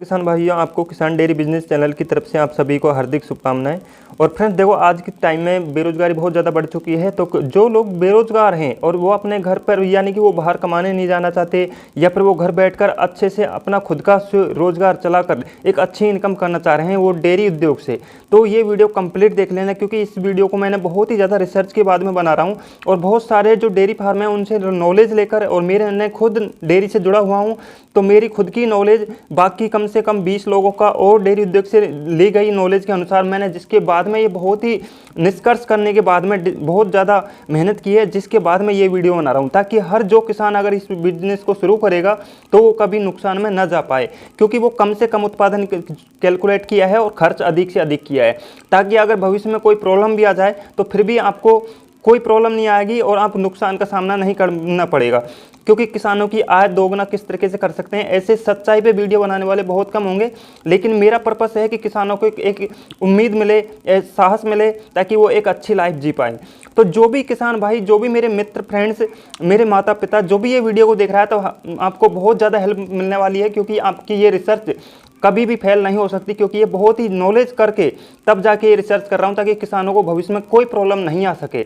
किसान भाइयों, आपको किसान डेयरी बिजनेस चैनल की तरफ से आप सभी को हार्दिक शुभकामनाएं। और फ्रेंड्स देखो, आज के टाइम में बेरोजगारी बहुत ज़्यादा बढ़ चुकी है। तो जो लोग बेरोजगार हैं और वो अपने घर पर यानी कि वो बाहर कमाने नहीं जाना चाहते या फिर वो घर बैठकर अच्छे से अपना खुद का रोजगार चलाकर एक अच्छी इनकम करना चाह रहे हैं वो डेयरी उद्योग से, तो ये वीडियो कंप्लीट देख लेना, क्योंकि इस वीडियो को मैंने बहुत ही ज़्यादा रिसर्च के बाद में बना रहा हूँ और बहुत सारे जो डेयरी फार्म हैं उनसे नॉलेज लेकर, और मैं खुद डेयरी से जुड़ा हुआ हूँ तो मेरी खुद की नॉलेज बाकी कम से कम 20 लोगों का और डेयरी उद्योग से ली गई नॉलेज के अनुसार मैंने, जिसके बाद में ये बहुत ही निष्कर्ष करने के बाद में बहुत ज़्यादा मेहनत की है, जिसके बाद में ये वीडियो बना रहा हूँ ताकि हर जो किसान अगर इस बिजनेस को शुरू करेगा तो वो कभी नुकसान में न जा पाए, क्योंकि वो कम से कम उत्पादन कैलकुलेट किया है और खर्च अधिक से अधिक किया है, ताकि अगर भविष्य में कोई प्रॉब्लम भी आ जाए तो फिर भी आपको कोई प्रॉब्लम नहीं आएगी और आप नुकसान का सामना नहीं करना पड़ेगा। क्योंकि किसानों की आय दोगुना किस तरीके से कर सकते हैं, ऐसे सच्चाई पे वीडियो बनाने वाले बहुत कम होंगे, लेकिन मेरा पर्पस है कि किसानों को एक उम्मीद मिले, साहस मिले, ताकि वो एक अच्छी लाइफ जी पाएँ। तो जो भी किसान भाई, जो भी मेरे मित्र फ्रेंड्स, मेरे माता पिता, जो भी ये वीडियो को देख रहा है, तो आपको बहुत ज़्यादा हेल्प मिलने वाली है, क्योंकि आपकी ये रिसर्च कभी भी फेल नहीं हो सकती, क्योंकि ये बहुत ही नॉलेज करके तब जाके ये रिसर्च कर रहा हूँ ताकि किसानों को भविष्य में कोई प्रॉब्लम नहीं आ सके।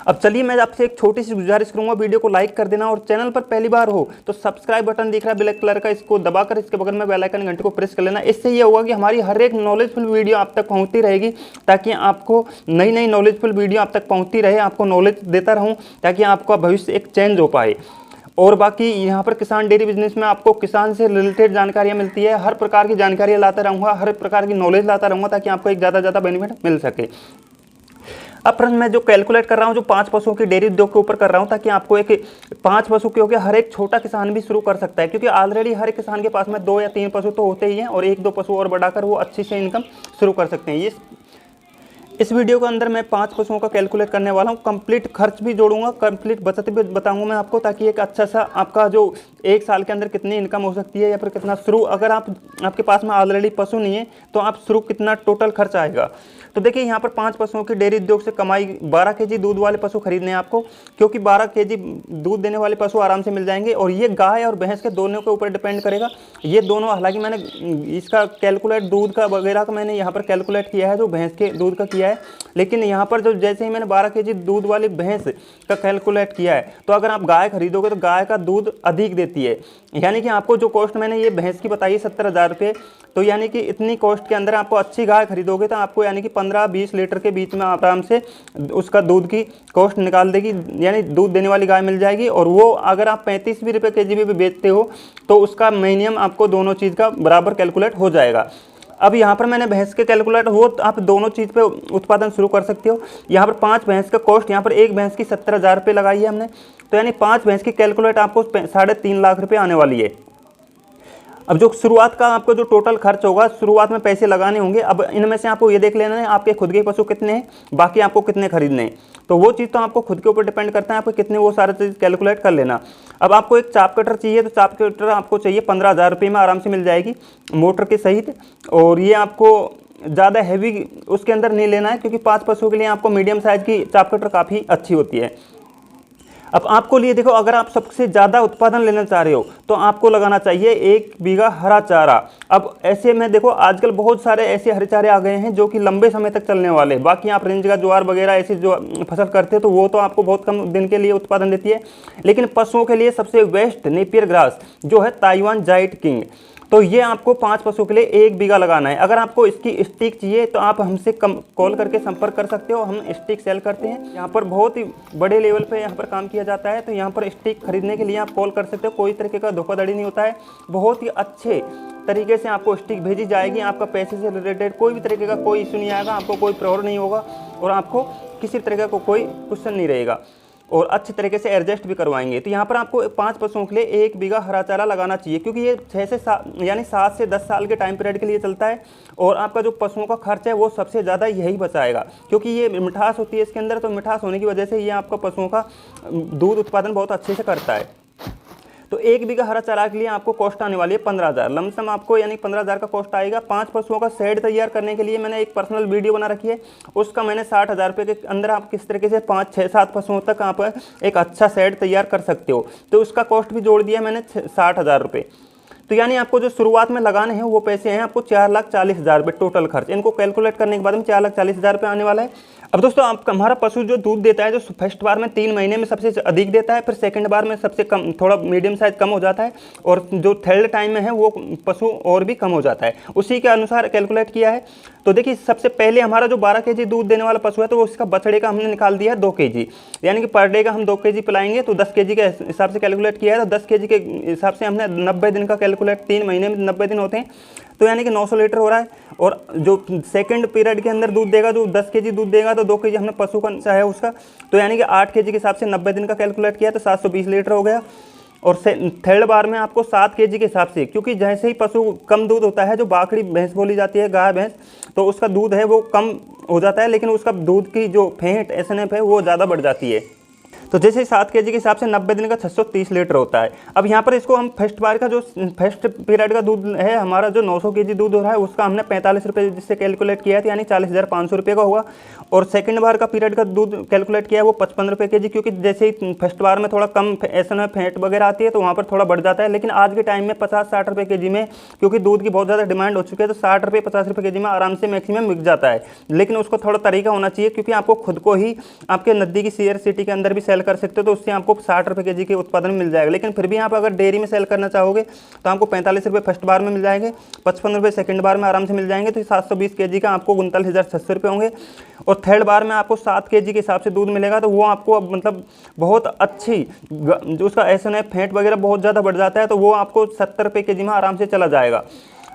अब चलिए, मैं आपसे एक छोटी सी गुजारिश करूंगा, वीडियो को लाइक कर देना और चैनल पर पहली बार हो तो सब्सक्राइब बटन दिख रहा है ब्लैक कलर का, इसको दबाकर इसके बगल में बेल आइकन घंटे को प्रेस कर लेना। इससे ये होगा कि हमारी हर एक नॉलेजफुल वीडियो आप तक पहुंचती रहेगी, ताकि आपको नई नई नॉलेजफुल वीडियो आप तक पहुंचती रहे, आपको नॉलेज देता रहूँ ताकि आपका भविष्य एक चेंज हो पाए। और बाकी यहाँ पर किसान डेयरी बिजनेस में आपको किसान से रिलेटेड जानकारियाँ मिलती है, हर प्रकार की जानकारियाँ लाता रहूँगा, हर प्रकार की नॉलेज लाता रहूँगा ताकि आपको एक ज़्यादा बेनिफिट मिल सके। अब फ्रेंड, मैं जो कैलकुलेट कर रहा हूँ, जो 5 पशुओं की डेयरी उद्योग के ऊपर कर रहा हूँ, ताकि आपको एक 5 पशु क्योंकि हर एक छोटा किसान भी शुरू कर सकता है, क्योंकि ऑलरेडी हर एक किसान के पास में 2 या 3 पशु तो होते ही हैं और 1-2 पशु और बढ़ाकर वो अच्छी से इनकम शुरू कर सकते हैं। इस वीडियो के अंदर मैं 5 पशुओं का कैलकुलेट करने वाला हूँ, कंप्लीट खर्च भी जोड़ूंगा, कंप्लीट बचत भी बताऊंगा मैं आपको, ताकि एक अच्छा सा आपका जो 1 साल के अंदर कितनी इनकम हो सकती है या फिर कितना शुरू, अगर आपके पास में ऑलरेडी पशु नहीं है तो आप शुरू कितना टोटल खर्च आएगा। तो देखिए, यहाँ पर 5 पशुओं की डेयरी उद्योग से कमाई 12 केजी दूध वाले पशु खरीदने हैं आपको, क्योंकि 12 केजी दूध देने वाले पशु आराम से मिल जाएंगे। और ये गाय और भैंस के दोनों के ऊपर डिपेंड करेगा ये दोनों। हालांकि मैंने इसका कैलकुलेट दूध का वगैरह का मैंने यहाँ पर कैलकुलेट किया है, जो भैंस के दूध का किया है, लेकिन यहाँ पर जो जैसे ही मैंने 12 केजी दूध वाली भैंस का कैलकुलेट किया है, तो अगर आप गाय खरीदोगे तो गाय का दूध अधिक देती है, यानी कि आपको जो कॉस्ट मैंने ये भैंस की बताई 70,000 रुपये, तो यानी कि इतनी कॉस्ट के अंदर आपको अच्छी गाय खरीदोगे तो आपको यानी कि 15-20 लीटर के बीच में आराम से उसका दूध की कॉस्ट निकाल देगी, यानी दूध देने वाली गाय मिल जाएगी। और वो अगर आप 35 भी रुपये केजी भी बेचते हो तो उसका मिनिमम आपको दोनों चीज़ का बराबर कैलकुलेट हो जाएगा। अब यहाँ पर मैंने भैंस के कैलकुलेट हो, तो आप दोनों चीज़ पे उत्पादन शुरू कर सकते हो। यहाँ पर 5 भैंस का कॉस्ट, यहाँ पर एक भैंस की 70,000 रुपये लगाई है हमने, तो यानी 5 भैंस की कैलकुलेट आपको 3.5 लाख रुपये आने वाली है। अब जो शुरुआत का आपको जो टोटल खर्च होगा, शुरुआत में पैसे लगाने होंगे, अब इनमें से आपको ये देख लेना है आपके खुद के पशु कितने हैं, बाकी आपको कितने खरीदने हैं, तो वो चीज़ तो आपको खुद के ऊपर डिपेंड करता है आपको कितने, वो सारा चीज़ कैलकुलेट कर लेना। अब आपको एक चाप कटर चाहिए, तो चाप कटर आपको चाहिए 15,000 रुपये में आराम से मिल जाएगी मोटर के सहित। और ये आपको ज़्यादा हैवी उसके अंदर नहीं लेना है, क्योंकि 5 पशुओं के लिए आपको मीडियम साइज़ की चाप कटर काफ़ी अच्छी होती है। अब आपको लिए देखो, अगर आप सबसे ज़्यादा उत्पादन लेना चाह रहे हो तो आपको लगाना चाहिए 1 बीघा हरा चारा। अब ऐसे में देखो, आजकल बहुत सारे ऐसे हरे चारे आ गए हैं जो कि लंबे समय तक चलने वाले, बाकी आप रेंज का ज्वार वगैरह ऐसे जो फसल करते हो तो वो तो आपको बहुत कम दिन के लिए उत्पादन देती है, लेकिन पशुओं के लिए सबसे बेस्ट नेपियर ग्रास जो है ताइवान जाइंट किंग, तो ये आपको 5 पशुओं के लिए 1 बीघा लगाना है। अगर आपको इसकी स्टिक चाहिए तो आप हमसे कॉल करके संपर्क कर सकते हो, हम स्टिक सेल करते हैं। यहाँ पर बहुत ही बड़े लेवल पे यहाँ पर काम किया जाता है, तो यहाँ पर स्टिक खरीदने के लिए आप कॉल कर सकते हो, कोई तरीके का धोखाधड़ी नहीं होता है, बहुत ही अच्छे तरीके से आपको स्टिक भेजी जाएगी। आपका पैसे से रिलेटेड कोई भी तरीके का कोई इशू नहीं आएगा, आपको कोई प्रॉब्लम नहीं होगा और आपको किसी तरीके का कोई क्वेश्चन नहीं रहेगा, और अच्छे तरीके से एडजस्ट भी करवाएंगे। तो यहाँ पर आपको 5 पशुओं के लिए 1 बीघा हरा चारा लगाना चाहिए, क्योंकि ये 6 से 7 साल के टाइम पीरियड के लिए चलता है, और आपका जो पशुओं का खर्च है वो सबसे ज़्यादा यही बचाएगा, क्योंकि ये मिठास होती है इसके अंदर, तो मिठास होने की वजह से ये आपका पशुओं का दूध उत्पादन बहुत अच्छे से करता है। तो 1 बीघा हरा चारा के लिए आपको कॉस्ट आने वाली है 15,000 लमसम आपको, यानी 15,000 का कॉस्ट आएगा। 5 पशुओं का शेड तैयार करने के लिए मैंने एक पर्सनल वीडियो बना रखी है, उसका मैंने 60,000 रुपये के अंदर आप किस तरीके से 5, 6, 7 पशुओं तक आप एक अच्छा शेड तैयार कर सकते हो, तो उसका कॉस्ट भी जोड़ दिया मैंने 60,000 रुपये। तो यानी आपको जो शुरुआत में लगाने हैं वो पैसे हैं आपको 4,40,000 रुपये टोटल खर्च। इनको कैलकुलेट करने के बाद में 4,40,000 रुपये आने वाला है। अब दोस्तों आपका हमारा पशु जो दूध देता है, जो फर्स्ट बार में 3 महीने में सबसे अधिक देता है, फिर सेकंड बार में सबसे कम, थोड़ा मीडियम साइज कम हो जाता है, और जो थर्ड टाइम में है वो पशु और भी कम हो जाता है, उसी के अनुसार कैलकुलेट किया है। तो देखिए सबसे पहले हमारा जो 12 kg दूध देने वाला पशु है तो उसका बछड़े का हमने निकाल दिया है 2 kg, यानी कि पर डे का हम 2 kg पिलाएंगे तो 10 kg के हिसाब से कैलकुलेट किया है। तो 10 kg के हिसाब से हमने 90 दिन का कैलकुलेट, 3 महीने में 90 दिन होते हैं, तो यानी कि 900 लीटर हो रहा है। और जो सेकंड पीरियड के अंदर दूध देगा, जो 10 kg दूध देगा तो 2 kg हमने पशु का है उसका, तो यानी कि 8 kg के हिसाब से 90 दिन का कैलकुलेट किया तो 720 लीटर हो गया। और थर्ड बार में आपको 7 kg के हिसाब से, क्योंकि जैसे ही पशु कम दूध होता है, जो बाकड़ी भैंस बोली जाती है, गाय भैंस, तो उसका दूध है वो कम हो जाता है, लेकिन उसका दूध की जो फैट एसएनएफ है वो ज़्यादा बढ़ जाती है। तो जैसे 7 kg के हिसाब से 90 दिन का 630 लीटर होता है। अब यहाँ पर इसको हम फर्स्ट बार का जो फर्स्ट पीरियड का दूध है हमारा, जो 900 kg दूध हो रहा है, उसका हमने 45 रुपये जिससे कैलकुलेट किया है, यानी 40,500 रुपये का होगा। और सेकंड बार का पीरियड का दूध कैलकुलेट किया है वो 55 रुपये kg, क्योंकि जैसे ही फर्स्ट बार में थोड़ा कम एसएनएफ फैट वगैरह आती है तो वहाँ पर थोड़ा बढ़ जाता है, लेकिन आज के टाइम में 50-60 रुपये kg में, क्योंकि दूध की बहुत ज़्यादा डिमांड हो चुकी है, तो 60 रुपये 50 रुपये kg में आराम से मैक्सिमम मिल जाता है। लेकिन उसको थोड़ा तरीका होना चाहिए, क्योंकि आपको खुद को ही आपके नज़दीकी सीयर सिटी के अंदर भी सेल कर सकते हो, तो उससे आपको 60 रुपये kg के उत्पादन मिल जाएगा। लेकिन फिर भी आप अगर डेयरी में सेल करना चाहोगे तो आपको 45 रुपये फर्स्ट बार में मिल जाएंगे, 55 रुपये सेकंड बार में आराम से मिल जाएंगे, तो 720 kg का आपको 39,600 रुपये होंगे। और थर्ड बार में आपको 7 kg के हिसाब से दूध मिलेगा, तो वो आपको मतलब बहुत अच्छी, जो उसका एसएनएफ फैट वगैरह बहुत ज़्यादा बढ़ जाता है, तो वो आपको 70 रुपये kg में आराम से चला जाएगा।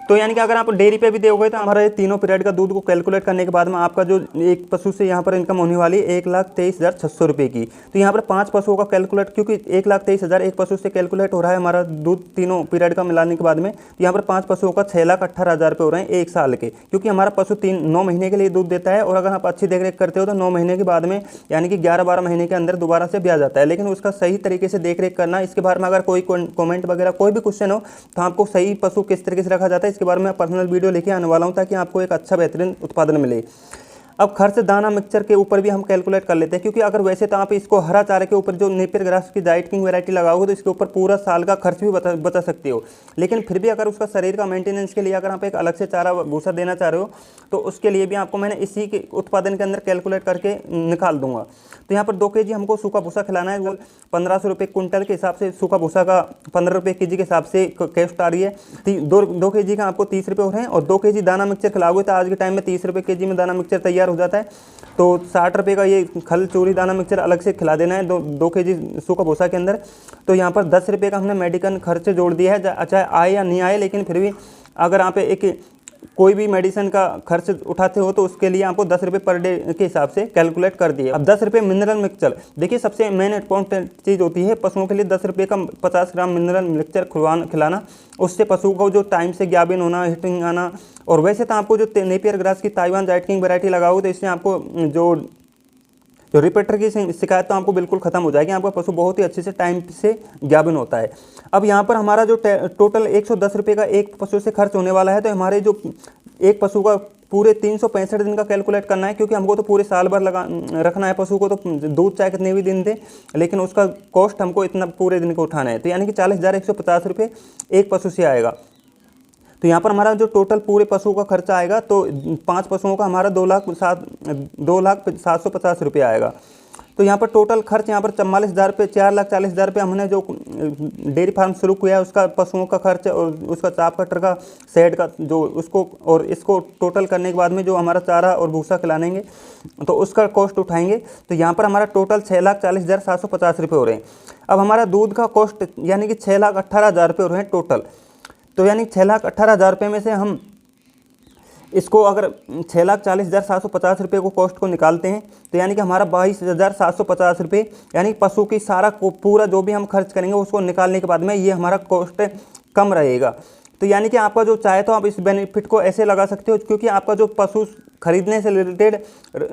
तो यानी कि अगर आप डेयरी पे भी दोगे तो हमारा ये तीनों पीरियड का दूध को कैलकुलेट करने के बाद में आपका जो एक पशु से यहाँ पर इनकम होने वाली 1,23,600 रुपये की। तो यहाँ पर 5 पशुओं का कैलकुलेट, क्योंकि 1,23,000 एक पशु से कैलकुलेट हो रहा है हमारा दूध तीनों पीरियड का मिलाने के बाद में, तो यहाँ पर 5 पशुओं का 6,18,000 रुपये हो रहे हैं 1 साल के, क्योंकि हमारा पशु 9 महीने के लिए दूध देता है। और अगर आप अच्छी देखरेख करते हो तो 9 महीने के बाद में, यानी कि 11-12 महीने के अंदर दोबारा से ब्याज आता है। लेकिन उसका सही तरीके से देखरेख करना, इसके बारे में अगर कोई कॉमेंट वगैरह कोई भी क्वेश्चन हो तो आपको सही पशु किस तरीके से रखा जाता है, इसके बारे में पर्सनल वीडियो लेके आने वाला हूं, ताकि आपको एक अच्छा बेहतरीन उत्पादन मिले। अब खर्च दाना मिक्सचर के ऊपर भी हम कैलकुलेट कर लेते हैं, क्योंकि अगर वैसे तो आप इसको हरा चारे के ऊपर जो नेपियर ग्रास की डाइट किंग वैरायटी लगाओगे तो इसके ऊपर पूरा साल का खर्च भी बचा सकते हो। लेकिन फिर भी अगर उसका शरीर का मेंटेनेंस के लिए अगर आप एक अलग से चारा भूसा देना चाह रहे हो तो उसके लिए भी आपको मैंने इसी के उत्पादन के अंदर कैलकुलेट करके निकाल दूंगा। तो यहाँ पर 2 kg हमको सूखा भूसा खिलाना है, वो 1500 रुपये कुंटल के हिसाब से, सूखा भूसा का 15 रुपये kg के हिसाब से कॉस्ट आ रही है। 2 kg का आपको 30 रुपये हो रहे हैं, और 2 kg दाना मिक्सचर खिलाओगे तो आज के टाइम में 30 रुपये kg में दाना मिक्सचर तैयार हो जाता है। तो 60 रुपये का ये खल चूरी दाना मिक्सचर अलग से खिला देना है 2 kg सूखा भूसा के अंदर। तो यहाँ पर 10 रुपये का हमने मेडिकल खर्च जोड़ दिया है, चाहे आए या नहीं आए, लेकिन फिर भी अगर आप एक कोई भी मेडिसिन का खर्च उठाते हो तो उसके लिए आपको 10 रुपये पर डे के हिसाब से कैलकुलेट कर दिए। अब 10 रुपये मिनरल मिक्सचर, देखिए सबसे मेन इंपॉर्टेंट चीज़ होती है पशुओं के लिए 10 रुपये का 50 ग्राम मिनरल मिक्सचर खिलाना। उससे पशु को जो टाइम से ग्याबिन होना, हिटिंग आना, और वैसे तो आपको जो नेपियर ग्रास की ताइवान डाइट किंग वैरायटी लगाओगे तो इससे आपको जो रिपीटर की शिकायत तो आपको बिल्कुल खत्म हो जाएगी, आपका पशु बहुत ही अच्छे से टाइम से ग्याबिन होता है। अब यहाँ पर हमारा जो टोटल 110 रुपये का एक पशु से खर्च होने वाला है, तो हमारे जो एक पशु का पूरे 365 दिन का कैलकुलेट करना है, क्योंकि हमको तो पूरे साल भर रखना है पशु को, तो दूध चाहे कितने भी दिन दे, लेकिन उसका कॉस्ट हमको इतना पूरे दिन को उठाना है। तो यानी कि 40,150 रुपये एक पशु से आएगा। तो यहाँ पर हमारा जो टोटल पूरे पशु का खर्चा आएगा, तो 5 पशुओं का हमारा 2,750 रुपये आएगा। तो यहाँ पर टोटल खर्च यहाँ पर 44,000 रुपये, 4,40,000 रुपये हमने जो डेयरी फार्म शुरू किया है उसका पशुओं का खर्च, और उसका चाप कटर का, शेड का जो उसको, और इसको टोटल करने के बाद में जो हमारा चारा और भूसा खिलाएंगे तो उसका कॉस्ट उठाएंगे। तो यहाँ पर हमारा टोटल 6,40,750 रुपये हो रहे हैं। अब हमारा दूध का कॉस्ट यानी कि 6,18,000 रुपये हो रहे हैं टोटल। तो यानी 6,18,000 रुपये में से हम इसको अगर 6,40,750 रुपये को कॉस्ट को निकालते हैं तो यानी कि हमारा 22,750 रुपये, यानी पशु की सारा को पूरा जो भी हम खर्च करेंगे उसको निकालने के बाद में ये हमारा कॉस्ट कम रहेगा। तो यानी कि आपका जो चाहे तो आप इस बेनिफिट को ऐसे लगा सकते हो, क्योंकि आपका जो पशु खरीदने से रिलेटेड,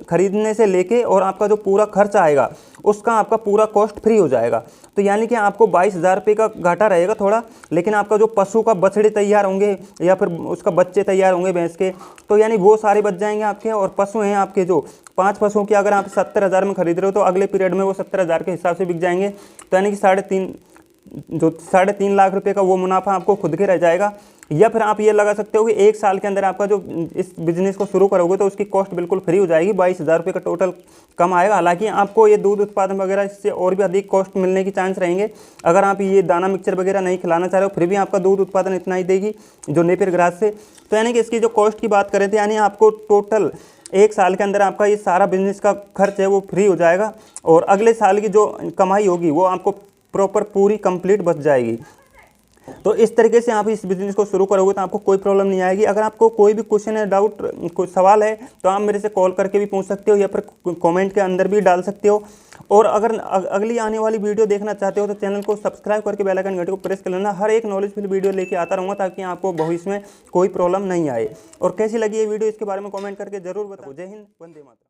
खरीदने से लेके और आपका जो पूरा खर्च आएगा उसका आपका पूरा कॉस्ट फ्री हो जाएगा। तो यानी कि आपको 22,000 रुपये का घाटा रहेगा थोड़ा, लेकिन आपका जो पशु का बछड़े तैयार होंगे या फिर उसका बच्चे तैयार होंगे भैंस के, तो यानी वो सारे बच जाएंगे आपके। और पशु हैं आपके जो 5 पशुओं की अगर आप 70,000 में खरीद रहे हो तो अगले पीरियड में वो 70,000 के हिसाब से बिक जाएंगे। तो यानी कि जो 3.5 लाख रुपए का वो मुनाफा आपको खुद के रह जाएगा। या फिर आप ये लगा सकते हो कि 1 साल के अंदर आपका जो इस बिज़नेस को शुरू करोगे तो उसकी कॉस्ट बिल्कुल फ्री हो जाएगी, 22,000 रुपये का टोटल कम आएगा। हालांकि आपको ये दूध उत्पादन वगैरह इससे और भी अधिक कॉस्ट मिलने की चांस रहेंगे। अगर आप ये दाना मिक्सचर वगैरह नहीं खिलाना चाह रहे हो फिर भी आपका दूध उत्पादन इतना ही देगी जो नेपियर ग्रास से। तो यानी कि इसकी जो कॉस्ट की बात करें थे, यानी आपको टोटल 1 साल के अंदर आपका ये सारा बिजनेस का खर्च है वो फ्री हो जाएगा और अगले साल की जो कमाई होगी वो आपको प्रॉपर पूरी कंप्लीट बच जाएगी। तो इस तरीके से आप इस बिज़नेस को शुरू करोगे तो आपको कोई प्रॉब्लम नहीं आएगी। अगर आपको कोई भी क्वेश्चन है, डाउट, कोई सवाल है तो आप मेरे से कॉल करके भी पूछ सकते हो या फिर कमेंट के अंदर भी डाल सकते हो। और अगर अगली आने वाली वीडियो देखना चाहते हो तो चैनल को सब्सक्राइब करके बेल आइकन घंटे को प्रेस कर लेना। हर एक नॉलेजफुल वीडियो लेके आता रहूँगा ताकि आपको भविष्य में कोई प्रॉब्लम नहीं आए। और कैसी लगी ये वीडियो इसके बारे में कमेंट करके जरूर बताओ। जय हिंद, वंदे मातरम।